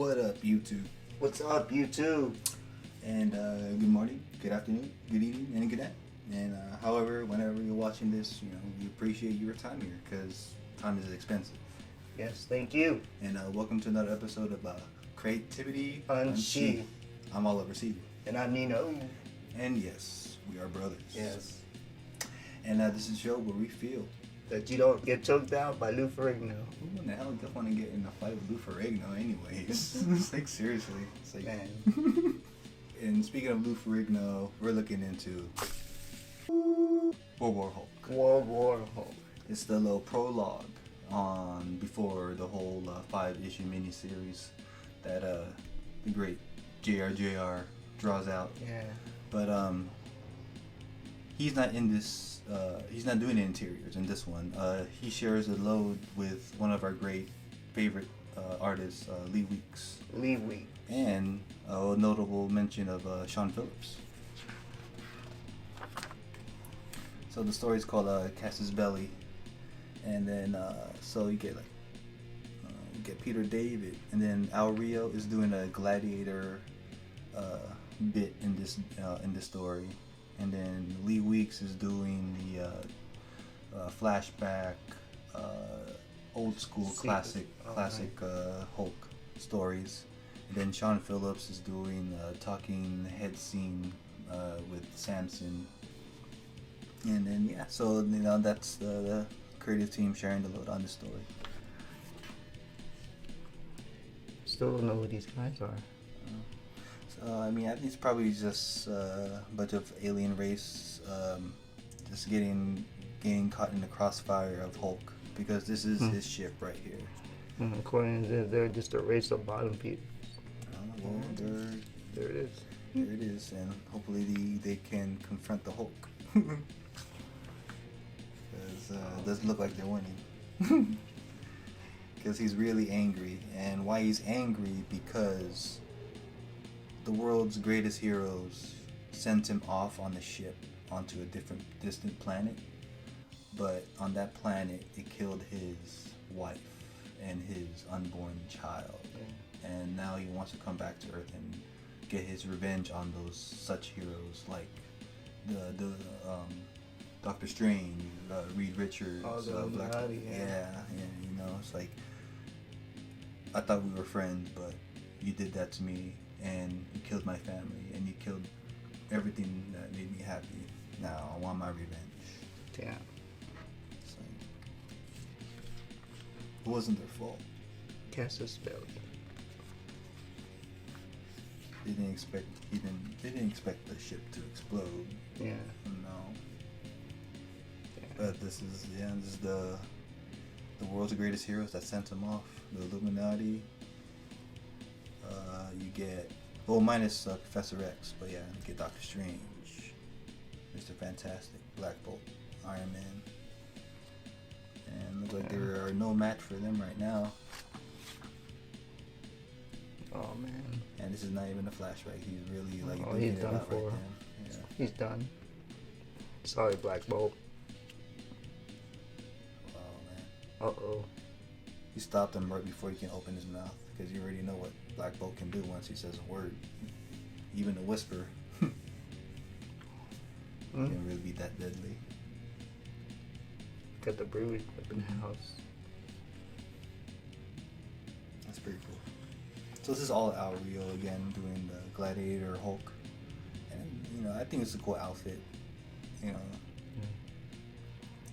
What up, YouTube? What's up, YouTube? And good morning, good afternoon, good evening, and good night. And however, whenever you're watching this, we appreciate your time here because time is expensive. Yes, thank you. And welcome to another episode of Creativity Unsheathed. I'm Ollie-O-Rey. And I'm Nino. And yes, we are brothers. Yes. And this is a show where we feel That you don't get choked out by Lou Ferrigno. who in the hell does want to get in a fight with Lou Ferrigno anyways? It's like, seriously. It's like, Man. And speaking of Lou Ferrigno, we're looking into World War Hulk. World War Hulk. It's the little prologue on before the whole 5-issue miniseries that the great JR draws out. Yeah. But he's not in this. He's not doing the interiors in this one. He shares a load with one of our great favorite artists, Lee Weeks. Lee Week. And a notable mention of Sean Phillips. So the story is called Cass's Belly, and then so you get you get Peter David, and then Al Rio is doing a gladiator bit in this story, and then Lee Weeks is doing the flashback, old school classic Hulk stories. And then Sean Phillips is doing a talking head scene with Samson. And then so that's the creative team sharing the load on the story. Still don't know who these guys are. So I think it's probably just a bunch of alien race just getting caught in the crossfire of Hulk, because this is his ship right here. According to this, they're just a race of bottom people. Well, There it is. there it is, and hopefully they can confront the Hulk. Because it doesn't look like they're winning. Because he's really angry, and why he's angry, because the world's greatest heroes sent him off on the ship onto a different distant planet, but on that planet it killed his wife and his unborn child. And now he wants to come back to Earth and get his revenge on those such heroes like the Doctor Strange, Reed Richards, Black. Yeah, it's like, I thought we were friends, but you did that to me, and you killed my family, and you killed everything that made me happy. Now I want my revenge. Damn. It's like, it wasn't their fault. Cass's Belly. They didn't expect the ship to explode. Yeah. No. But this is the world's greatest heroes that sent him off. The Illuminati. You get, minus Professor X, but yeah, you get Doctor Strange, Mr. Fantastic, Black Bolt, Iron Man, and looks like there are no match for them right now. Oh man. And this is not even a flashback. He's really he's it done out for. right now. Yeah. He's done. Sorry, Black Bolt. Oh man. Uh-oh. He stopped him right before he can open his mouth, because you already know what Black Bolt can do once he says a word. Even a whisper can really be that deadly. Got the brood up in the house. That's pretty cool. So this is all Al Rio again doing the Gladiator Hulk, and I think it's a cool outfit.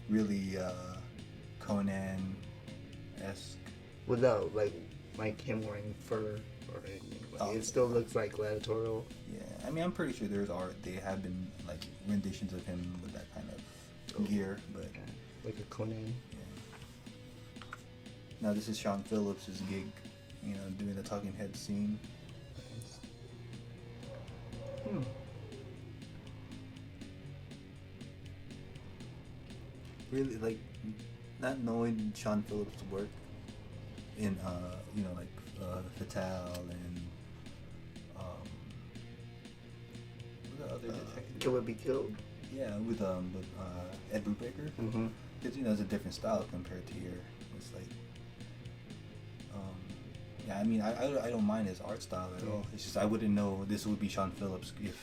Really Conan-esque. Without like him wearing fur or anything. It still looks like gladiatorial. Yeah, I'm pretty sure there's art. They have been renditions of him with that kind of gear, but like a Conan. Yeah. Now this is Sean Phillips' gig, doing the talking head scene. Really, not knowing Sean Phillips' work in Fatale and what the other detective? Kill or Be Killed. Yeah, with Ed Brubaker. Mm-hmm. Because it's a different style compared to here. It's like Yeah, I mean, I don't mind his art style at all. It's just I wouldn't know this would be Sean Phillips if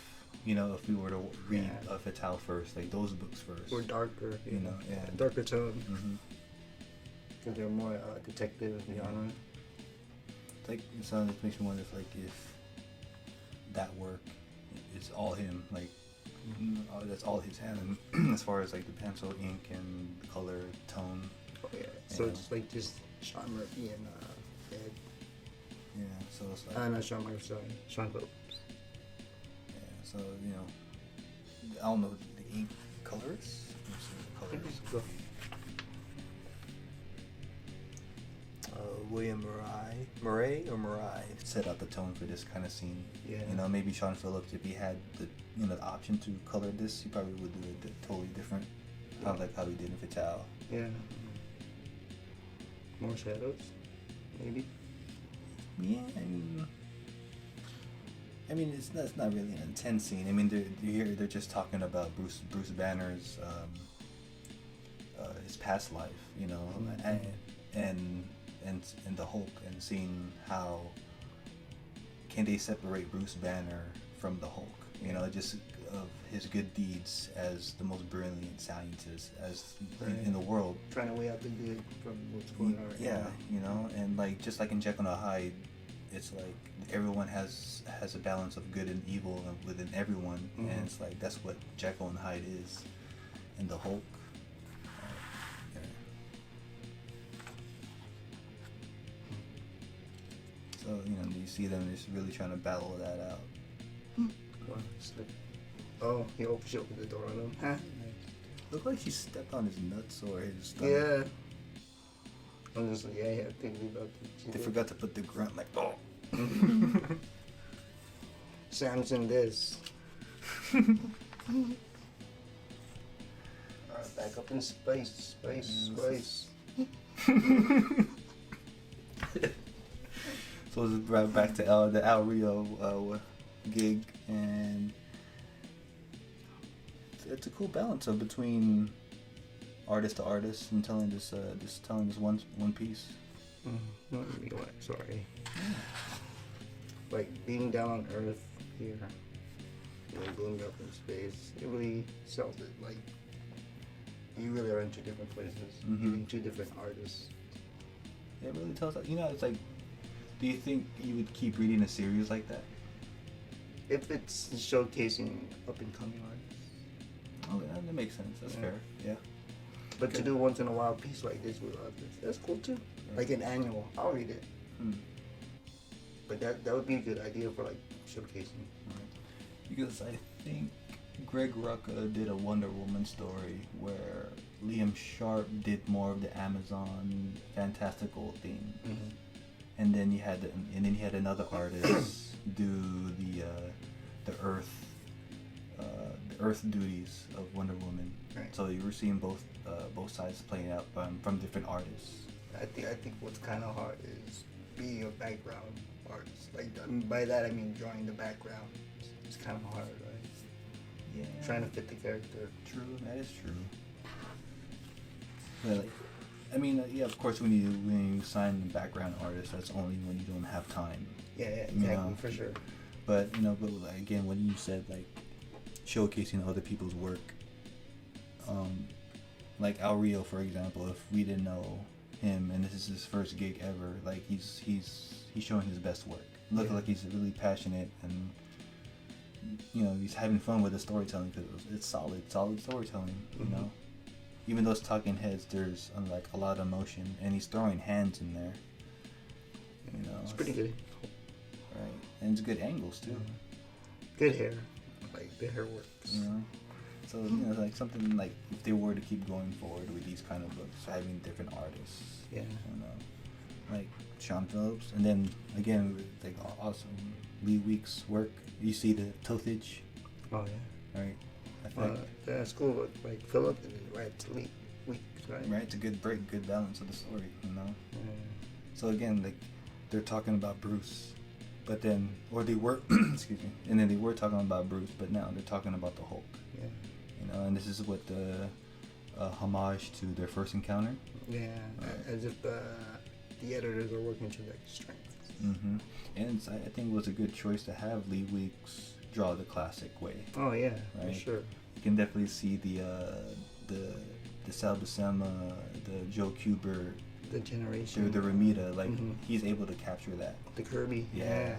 if we were to read Fatale first, like those books first. Or darker, yeah. Darker tone. Mm-hmm. Because they're more detective genre. Like, so it makes me wonder if that work is all him, like that's all his hand, as far as like the pencil, ink, and color, tone. Oh yeah. So it's like just Sean Murphy and Ed. Yeah. So it's like. Not Sean Murphy, sorry, Sean Phillips. Yeah. So I don't know the ink colors. Let's see the colors. Go. William Murray set out the tone for this kind of scene. Yeah. Maybe Sean Phillips, if he had the the option to color this, he probably would do it totally different. How he did in Fatale. Yeah. More shadows, maybe. Yeah, I mean, it's not really an intense scene. I mean, they're just talking about Bruce Banner's his past life, and the Hulk, and seeing how can they separate Bruce Banner from the Hulk, just of his good deeds as the most brilliant scientist in the world, trying to weigh out the good from what's going on right now. Yeah, and like just like in Jekyll and Hyde, it's like everyone has a balance of good and evil within everyone, and it's like that's what Jekyll and Hyde is, and the Hulk. So you see them just really trying to battle that out. Oh, he opened the door on him. Huh? Looked like he stepped on his nuts or his stomach. Yeah. I'm just like, thinking about the. They forgot to put the grunt like, oh. Samson this. Alright, back up in space. So it's right back to the El Rio gig, and it's a cool balance of between artist to artist and telling this one piece. Sorry. Like being down on Earth here, going up in space, it really sells it. Like you really are in two different places, in two different artists. It really tells that. It's like, do you think you would keep reading a series like that? If it's showcasing up and coming artists. Oh, yeah, that makes sense. That's fair. Yeah. But to do once in a while piece like this with others, that's cool too. Yeah. Like an annual, I'll read it. But that would be a good idea for like showcasing. Right. Because I think Greg Rucka did a Wonder Woman story where Liam Sharp did more of the Amazon fantastical theme, and then you had another artist do the Earth duties of Wonder Woman. Right. So you were seeing both sides playing out from different artists. I think what's kind of hard is being a background artist. Like by that I mean drawing the background. It's kind of hard, right? Yeah. Trying to fit the character. True, that is true. But of course when you sign the background artist, that's only when you don't have time. Yeah, exactly, for sure. But again, when you said like showcasing other people's work, like El Rio, for example, if we didn't know him and this is his first gig ever, like he's showing his best work. Looks like he's really passionate, and he's having fun with the storytelling because it's solid storytelling. Even though it's talking heads, there's like a lot of emotion, and he's throwing hands in there. It's pretty good. Right, and it's good angles too. Good hair, like the hair works. So like something like if they were to keep going forward with these kind of books, having different artists. Yeah. Like Sean Phillips, and then again with like awesome Lee Weeks' work. You see the tiltage. Oh yeah. Right. That's cool. But like Philip and then right to Lee Weeks, right? Right. It's a good break, good balance of the story. So again, like they're talking about Bruce, but then they were excuse me, and then they were talking about Bruce, but now they're talking about the Hulk. Yeah. And this is what the homage to their first encounter. Yeah. As if the editors are working to their strengths. Mm-hmm. And I think it was a good choice to have Lee Weeks draw the classic way. Oh yeah, right? for sure. You can definitely see the Sal Buscema, the Joe Kubert, The generation. the Ramita, like Mm-hmm. he's able to capture that. The Kirby. Yeah.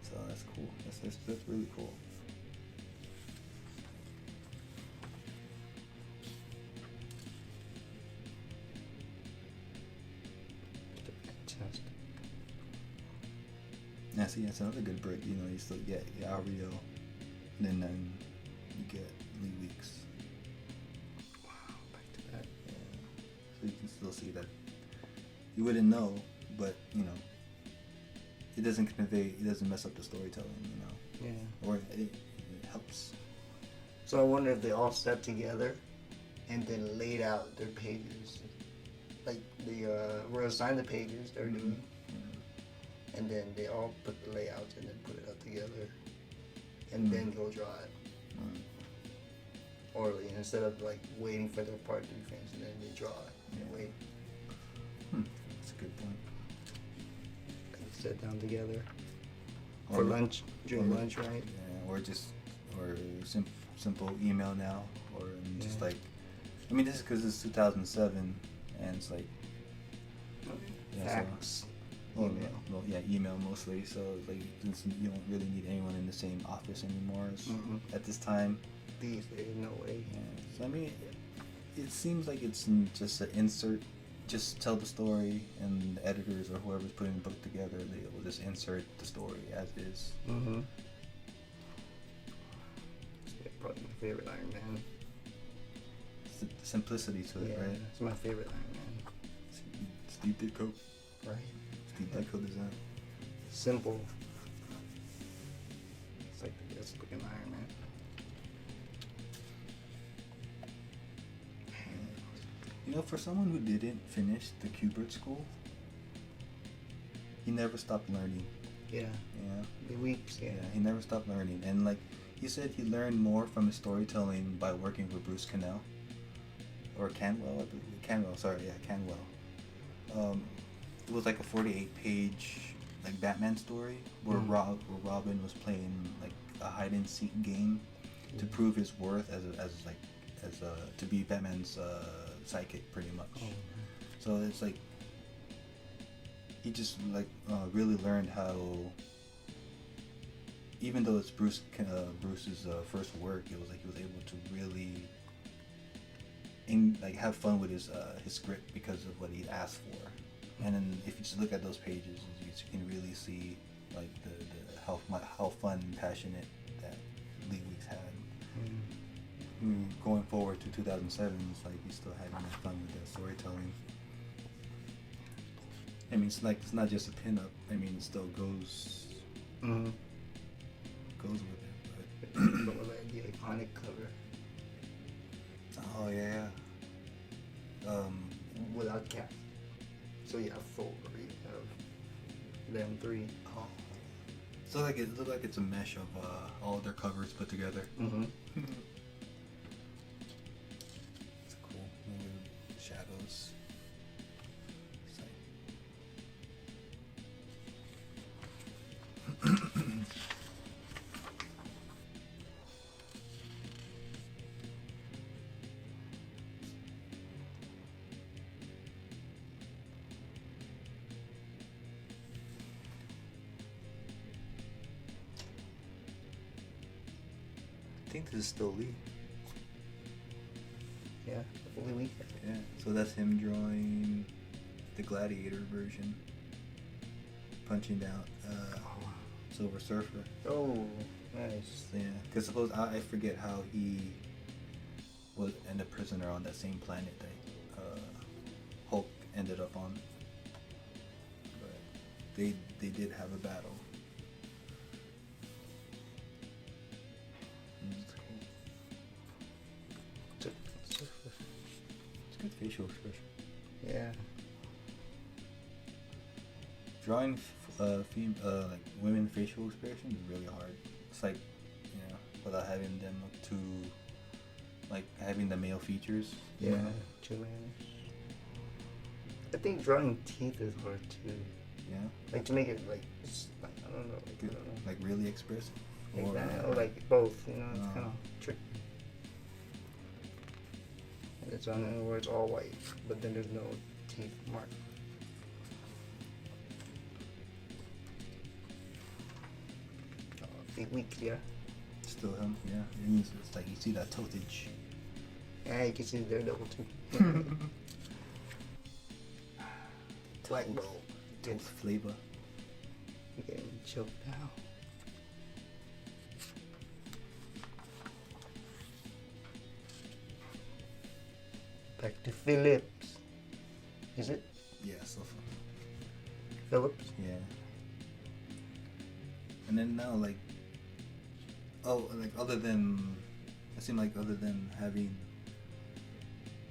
So that's cool. That's really cool. Fantastic. Yeah, see, that's another good break. You know, you still get Ario, and then you get Lee Weeks. Wow, back to that. Yeah. So you can still see that. You wouldn't know, but you know, it doesn't convey. It doesn't mess up the storytelling. You know. Yeah. Or it helps. So I wonder if they all sat together and then laid out their pages. Like they were assigned the pages they're doing. Mm-hmm. And then they all put the layouts and then put it up together. And then go draw it. Mm-hmm. Orally, instead of like waiting for their part to be finished and then they draw it and wait. That's a good point. And sit down together. Or For lunch, during lunch, right? Yeah, or simple email now, or just Yeah. like, I mean, this is because it's 2007, and it's like, yeah, Fax. Well, Email. well, yeah, email mostly. So like, you don't really need anyone in the same office anymore at this time. These days, no way. Yeah. So I mean, it seems like it's just an insert. Just tell the story, and the editors or whoever's putting the book together, they will just insert the story as is. Mm-hmm. It's probably my favorite Iron Man. The simplicity to it, Yeah, right? it's my favorite Iron Man. Steve Ditko. Right. Steve Ditko design. Simple. It's like the best looking Iron Man. You know, for someone who didn't finish the Kubert school, he never stopped learning. Yeah. Yeah. The weeps, yeah. He never stopped learning. And like he said, he learned more from his storytelling by working with Bruce Cannell. Or Canwell, I believe. Canwell, sorry, yeah, Canwell. It was like a 48-page like Batman story where Robin was playing like a hide and seek game to prove his worth as to be Batman's psychic, pretty much. Oh. So it's like he just like really learned how, even though it's Bruce's first work, it was like he was able to really have fun with his script because of what he asked for. And then if you just look at those pages, you can really see like the how fun and passionate that Lee Weeks had. Going forward to 2007, it's like he's still having fun with that storytelling. I mean, it's not just a pinup. I mean, it still goes with it. But like the iconic cover. Oh yeah. Without cap. So you have four, you have them three. Oh. So like it looked like it's a mesh of all their covers put together. Mm-hmm. It's cool. Shadows. I think this is still Lee. Yeah, fully weak. Yeah. So that's him drawing the Gladiator version. Punching down Silver Surfer. Oh, nice. Yeah. Because suppose I forget how he was and a prisoner on that same planet that Hulk ended up on. But they did have a battle. It's good facial expression. Yeah. Drawing like women facial expression is really hard. It's like, without having them look too, like having the male features. Yeah. You know? Too many. I think drawing teeth is hard too. Yeah. Like to make it like, I don't know. Like, I don't know. Like really expressive. Like that, or like both. You know, it's kind of tricky. And it's on there where it's all white, but then there's no teeth mark. Big weak, yeah. Still him, yeah. It's like you see that totage. Yeah, you can see the Daredevil too. Black Bolt. Tooth flavor. You're getting choked out. Back to Phillips. Is it? Yeah, so Phillips? yeah. And then now, like, other than having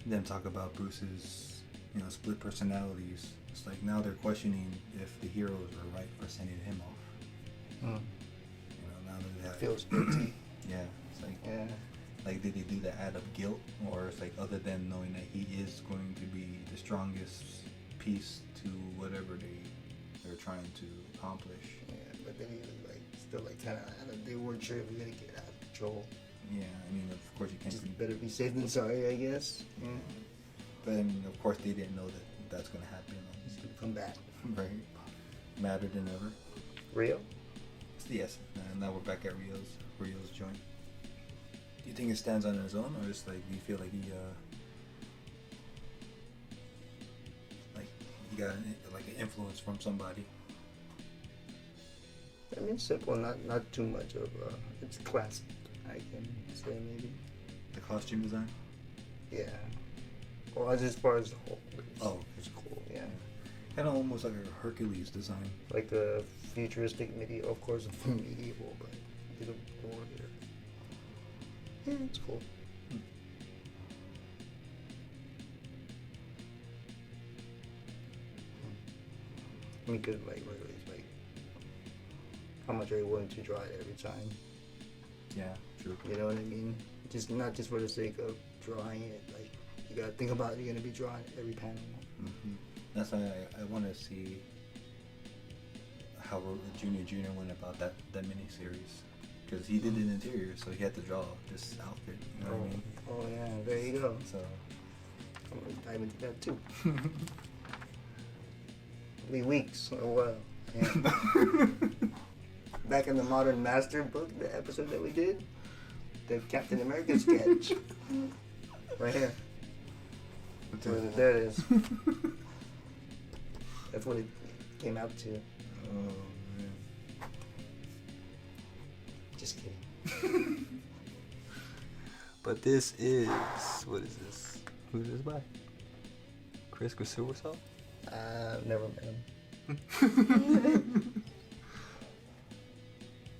them talk about Bruce's, split personalities, it's like now they're questioning if the heroes were right for sending him off. Now that they have, Feels guilty. yeah, it's like, Yeah. like did they do that out of guilt, or it's like other than knowing that he is going to be the strongest piece to whatever they're trying to accomplish. Yeah, but then he was like still like kind of, they weren't sure if he was gonna get out of control. Yeah, I mean, of course you can't. Just better be safe than sorry, I guess. Yeah. But I mean, of course they didn't know that that's gonna happen. He's gonna come back. Right. Madder than ever. Real? Yes. And now we're back at Rio's joint. Do you think it stands on its own, or is like do you feel like he got an influence from somebody? I mean, simple, not too much of it's classic, I can say maybe. The costume design? Yeah. Well, as far as the whole, it's cool, yeah. Kind of almost like a Hercules design. Like a futuristic medieval, of course, medieval, but a little more there. Yeah, it's cool. I mean, cause like how much are you willing to draw it every time? Yeah, true. You know what I mean? Just not just for the sake of drawing it. Like you gotta think about it. You're gonna be drawing every panel. Mm-hmm. That's why I want to see how Junior went about that mini series, because he did an interior, so he had to draw this outfit. You know what I mean? Oh yeah, there you go. So I'm gonna dive into that too. 3 weeks. Oh wow. Yeah. Back in the Modern Master book, the episode that we did, the Captain America sketch. Right here. There it is. That's what it came out to. oh man. Just kidding. But this is, what is this? Who is this by? Chris Silversalt? Never met him.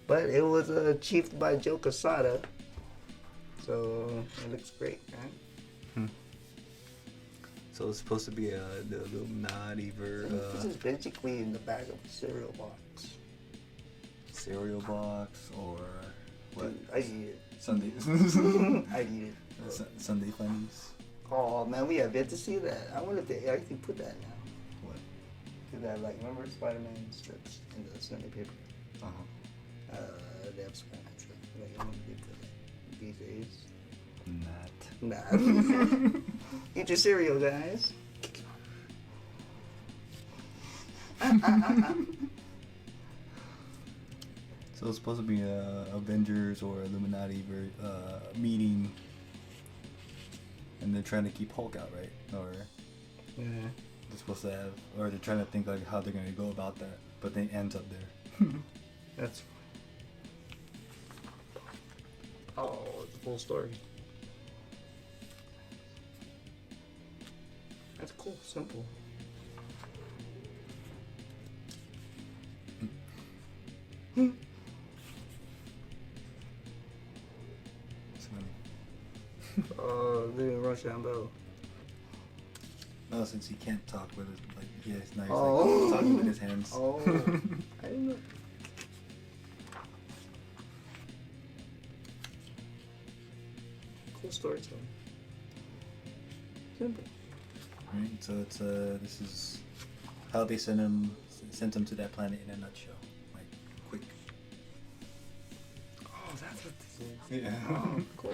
But it was achieved by Joe Quesada, so it looks great, right? So it's supposed to be the Illuminati This is basically in the back of a cereal box. cereal box, or what? Dude, I eat it. Sundays. I eat it. Sunday funnies. Oh man, we have yet to see that. I wonder if they actually put that now. What? Did that, like, remember Spider-Man strips in the Sunday paper? Uh-huh. They have Spider-Man strips. Like, I wonder if they put that these days. Not. Nah. Eat your cereal, guys. So it's supposed to be a Avengers or Illuminati meeting, and they're trying to keep Hulk out, right? Or Yeah. they're supposed to have, or they're trying to think like how they're gonna go about that, but then it ends up there. That's. Oh, it's a full story. That's cool. Simple. It's funny. Oh, Louis Rochambeau. No, since he can't talk with his, like, yes, now he's Oh. like talking with his hands. Oh, I didn't know. Cool storytelling. Simple. Right. So it's this is how they sent him to that planet in a nutshell, like quick. Oh, that's what this is. Yeah. Oh, cool.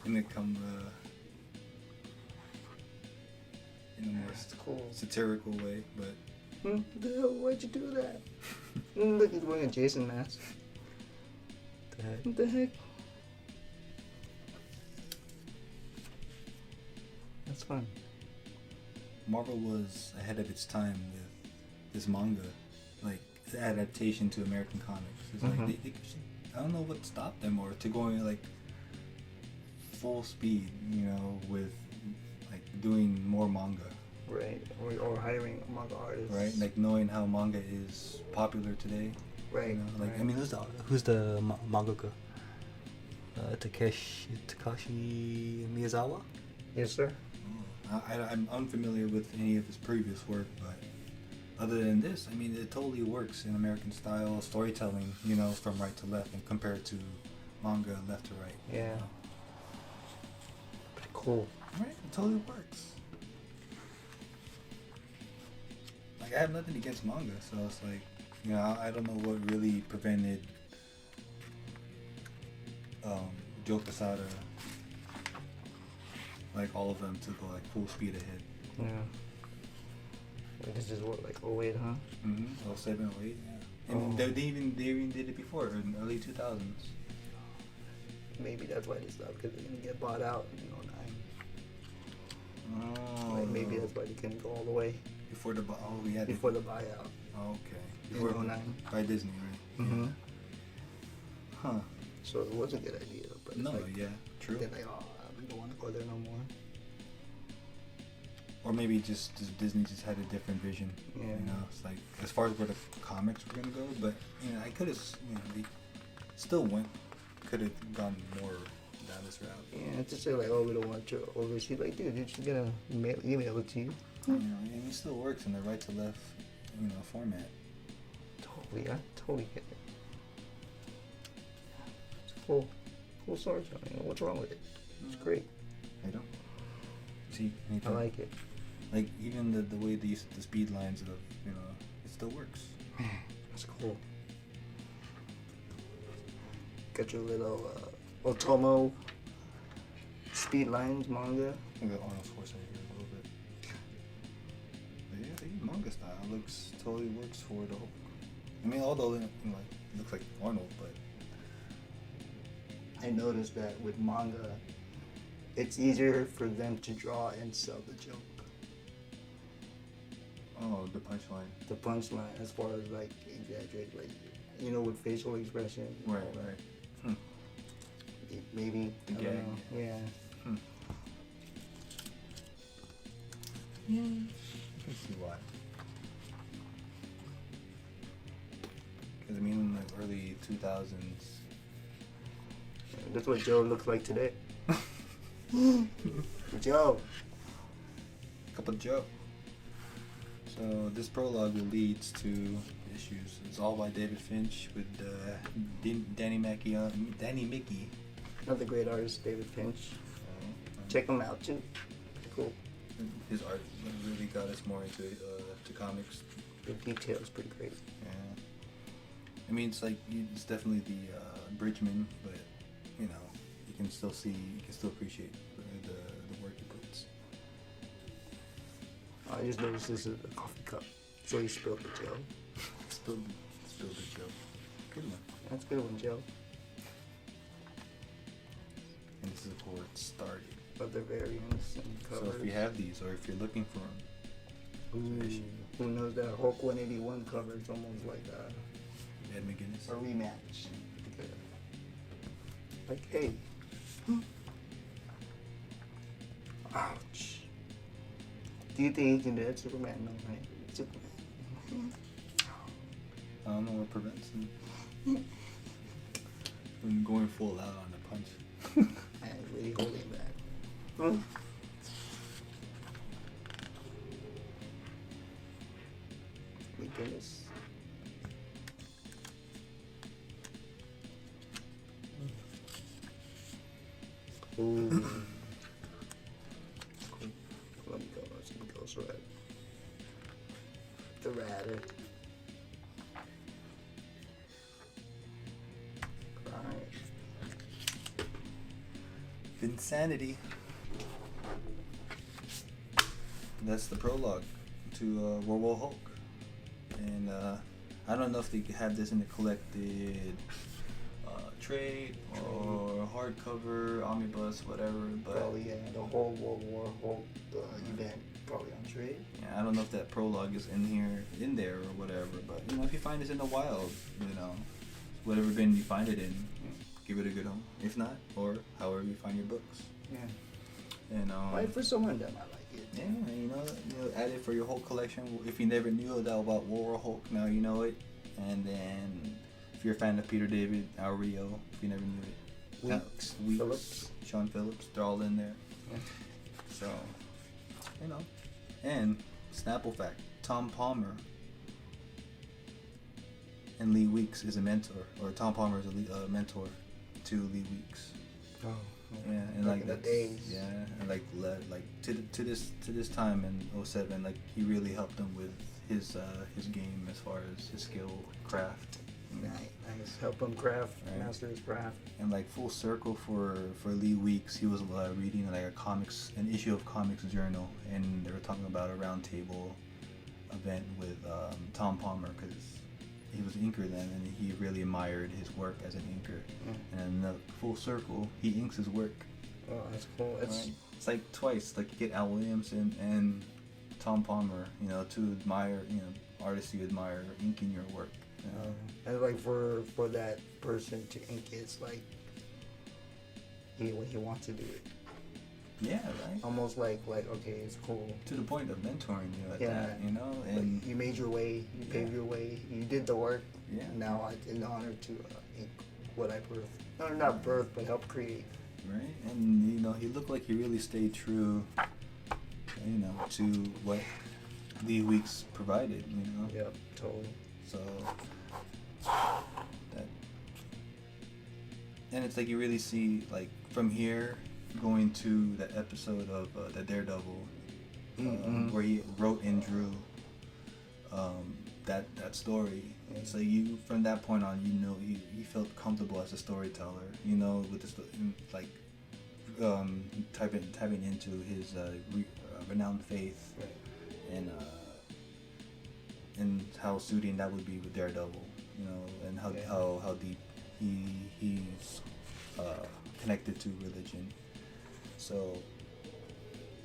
And it come in a more That's cool. satirical way, but What the hell? Why'd you do that? Look, he's wearing a Jason mask. the heck. What the heck? That's fun. Marvel was ahead of its time with this manga, like the adaptation to American comics. It's like they I don't know what stopped them or to going like full speed, you know, with like doing more manga. Right. Or hiring manga artists. Right, like knowing how manga is popular today. Right. You know, like right. I mean, Who's the mangaka? Takashi Miyazawa? Yes, sir. I'm unfamiliar with any of his previous work, but other than this, I mean, it totally works in American style storytelling, you know, from right to left, and compared to manga left to right. Yeah. You know? Pretty cool. Right, it totally works. Like, I have nothing against manga, so it's like, you know, I don't know what really prevented Joe Quesada, like all of them, to go like full speed ahead. Yeah. Like, this is what, like 08, huh? Mm-hmm. 07, 08, yeah. And they even did it before in early 2000s. Maybe that's why they stopped, because they're gonna get bought out in 09. Oh. Like, maybe that's why they couldn't go all the way Before the yeah. before the buyout. Oh, okay. In Before 09. by Disney, right? Mm-hmm. Huh. So it was a good idea, but No, like, yeah, true. they're like, oh, we don't want to go there no more. Or maybe just Disney just had a different vision. Yeah. You know, it's like as far as where the comics were gonna go, but you know, I could have, you know, they still could have gone more down this route. Yeah, to say like, oh, we don't want you overseas. Like, dude, you're just gonna email it to you. You know, and it still works in the right to left, you know, format. Totally, I totally get it. It's cool storytelling. What's wrong with it? It's great. I don't see I anything. like it. Like even the way the speed lines of, you know, it still works. That's cool. Got your little Otomo speed lines manga. I got Arnold Schwarzenegger a little bit. But yeah, the manga style totally works for the whole. I mean, although it, you know, like, it looks like Arnold, but I noticed that with manga, it's easier for them to draw and sell the joke. oh, the punchline. The punchline, as far as like exaggerate, like, you know, with facial expression. and Right, all that. right. Hmm. Maybe. The I don't gag. know. Yeah. Hmm. Yeah, I can see why. Because I mean, in the early 2000s. That's what Joe looks like today. Joe. Cup of Joe. So this prologue leads to issues. It's all by David Finch with Danny Mickey. Another great artist, David Finch. Check him out too. Cool. His art really got us more into to comics. The detail is pretty great. Yeah. I mean, it's like it's definitely the Bridgman, but you know, you can still appreciate the work he puts. I just noticed this is a coffee cup, so he spilled the Joe. Spilled the joke. Good one. That's a good one, Joe. And this is where it started. Other variants and covers. So if you have these, or if you're looking for them, Ooh, who knows that Hulk 181 cover is almost like Ed McGuinness. a rematch. Like, hey. Ouch. Do you think he can do that? Superman? No, right? Superman. I don't know what prevents him from going full out on the punch. Man, really holding back. Huh? McGinnis. Ooh. Let me go. the ratter. Right. Insanity. That's the prologue to World War Hulk. And I don't know if they have this in the collected trade or hardcover, omnibus, whatever. But Probably, yeah, the whole World War Hulk event, probably on trade. yeah, I don't know if that prologue is in there or whatever. But you know, if you find this in the wild, you know, whatever bin you find it in, give it a good home. If not, or however you find your books. Yeah. And Right, for some of them, I like it. yeah, you know, add it for your whole collection. If you never knew about World War Hulk, now you know it. And then, if you're a fan of Peter David, Rio, if you never knew it, Weeks, Phillips. Sean Phillips, they're all in there. Yeah. So, you know, and Snapple fact: Tom Palmer and Lee Weeks is a mentor, or Tom Palmer is a mentor to Lee Weeks. Oh. Yeah, and Back like in the that's days. yeah, and like to this time in '07, like he really helped him with his game as far as his skill, craft. Nice. Help him craft, Right. master his craft. And like full circle for Lee Weeks, he was reading like an issue of Comix Journal, and they were talking about a round table event with Tom Palmer because he was an inker then, and he really admired his work as an inker. And then full circle, he inks his work. Oh, that's cool. Right? It's like twice, like you get Al Williamson and Tom Palmer, you know, to admire, you know, artists you admire inking your work. You know? And like for that person to ink it, it's like he wants to do it. Yeah, right. Almost like okay, it's cool. To the point of mentoring you at Yeah. that, you know, and Like you made your way, you paved Yeah. your way, you did the work. Yeah. Now it's an honor to ink what I birthed. No, not birth, but help create. right, and you know, he looked like he really stayed true, you know, to what Lee Weeks provided, you know. Yep, totally. So that, and it's like you really see like from here going to that episode of the Daredevil where he wrote and drew that story. Yeah. So you from that point on, you know, he felt comfortable as a storyteller, you know, with tapping into his renowned faith. Right. And how soothing that would be with Daredevil, you know, and how deep he's connected to religion. So,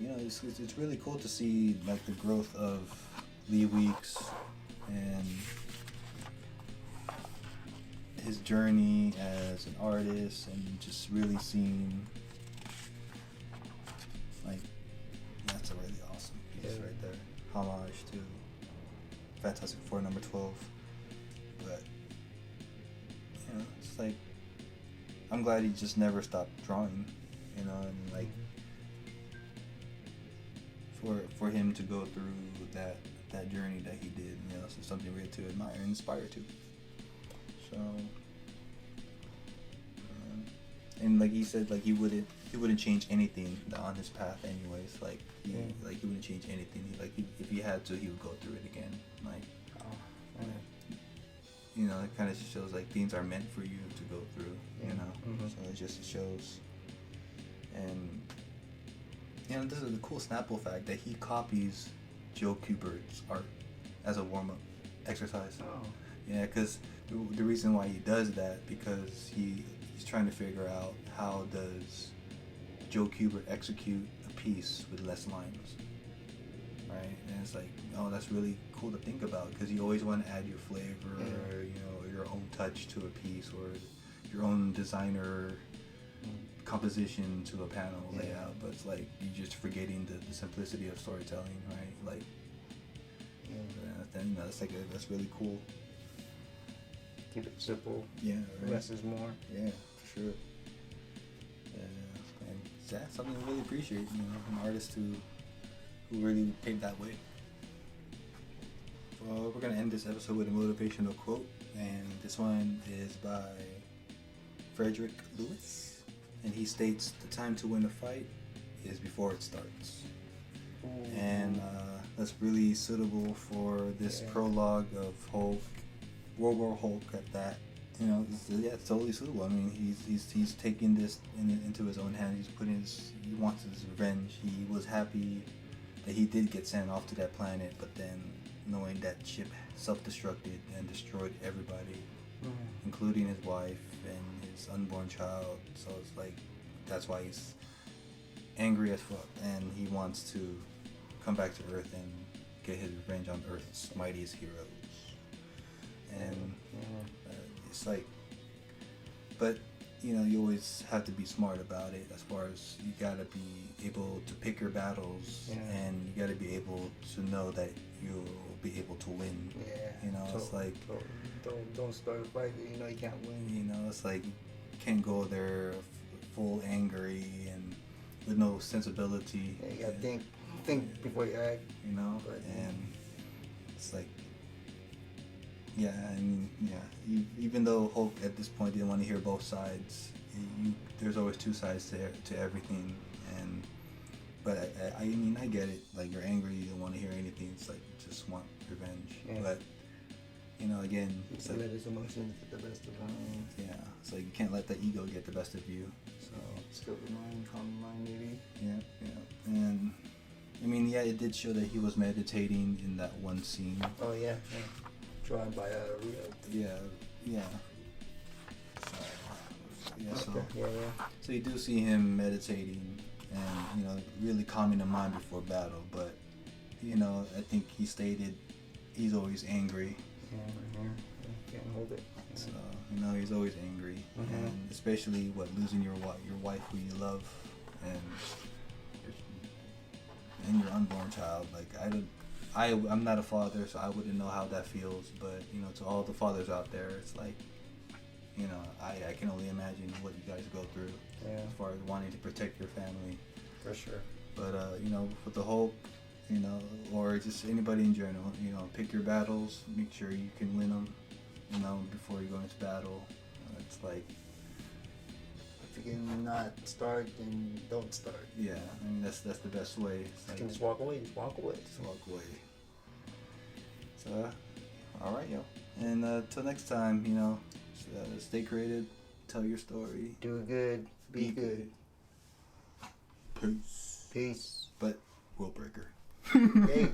you know, it's really cool to see like the growth of Lee Weeks and his journey as an artist, and just really seeing like that's a really awesome piece right there. Homage to Fantastic Four number 12. But you know, it's like I'm glad he just never stopped drawing, you know, and like for him to go through that journey that he did, you know, so something really to admire and inspire to. So and like he said, like he wouldn't change anything on his path anyways. Like he wouldn't change anything. If he had to, he would go through it again. Like you know, it kind of shows like things are meant for you to go through. You know, so it just shows. And you know, this is a cool Snapple fact that he copies Joe Kubert's art as a warm-up exercise. Oh. Yeah, because the reason why he does that, because he's trying to figure out how does Joe Kubert execute a piece with less lines, right? And it's like, oh, that's really cool to think about, because you always want to add your flavor, or, you know, your own touch to a piece, or your own designer composition to a panel layout. But it's like you're just forgetting the simplicity of storytelling, right? Like, then that's really cool. Keep it simple. Yeah, right. Less is more. Yeah, for sure. And that's something I really appreciate, you know, from artists who really paved that way. Well, we're gonna end this episode with a motivational quote, and this one is by Frederick Lewis, and he states, "The time to win a fight is before it starts." Ooh. And that's really suitable for this Yeah. prologue of Hulk, World War Hulk at that. You know, it's totally suitable. I mean, he's taking this into his own hands. He wants his revenge. He was happy that he did get sent off to that planet, but then knowing that ship self-destructed and destroyed everybody, including his wife and his unborn child. So it's like, that's why he's angry as fuck, and he wants to come back to Earth and get his revenge on Earth's mightiest heroes. And it's like, but you know, you always have to be smart about it. As far as you gotta be able to pick your battles, and you gotta be able to know that you'll be able to win. Yeah. You know, it's like, don't start a fight that you know you can't win. you know, it's like you can't go there full angry and with no sensibility. Yeah, you gotta think before you act. You know, But, and it's like, yeah, I mean, yeah. Even though Hulk at this point didn't want to hear both sides, there's always two sides to everything. But I mean, I get it. Like, you're angry, you don't want to hear anything. It's like you just want revenge. Yeah. But you know, again, it's like, let his emotions get the best of him. yeah, it's like you can't let the ego get the best of you. So Still the mind, calm the mind, maybe. yeah, and I mean, yeah, it did show that he was meditating in that one scene. Oh yeah. Drawn by Rio. Yeah. So, Okay. Yeah. so you do see him meditating and, you know, really calming the mind before battle. But, you know, I think he stated he's always angry. Yeah. Can't hold it. So, you know, he's always angry, and especially losing your wife who you love, and your unborn child. Like, I'm not a father, so I wouldn't know how that feels. But you know, to all the fathers out there, it's like, you know, I can only imagine what you guys go through as far as wanting to protect your family. For sure. But you know, with the Hulk, you know, or just anybody in general, you know, pick your battles, make sure you can win them. You know, before you go into battle, it's like, If you can not start, then don't start. yeah, I mean that's the best way. It's You like, can just walk away. Just walk away. just walk away. So, all right, yo, and till next time, you know, stay creative, tell your story, Do good. Be good. Peace. Peace. But rule breaker. Hey.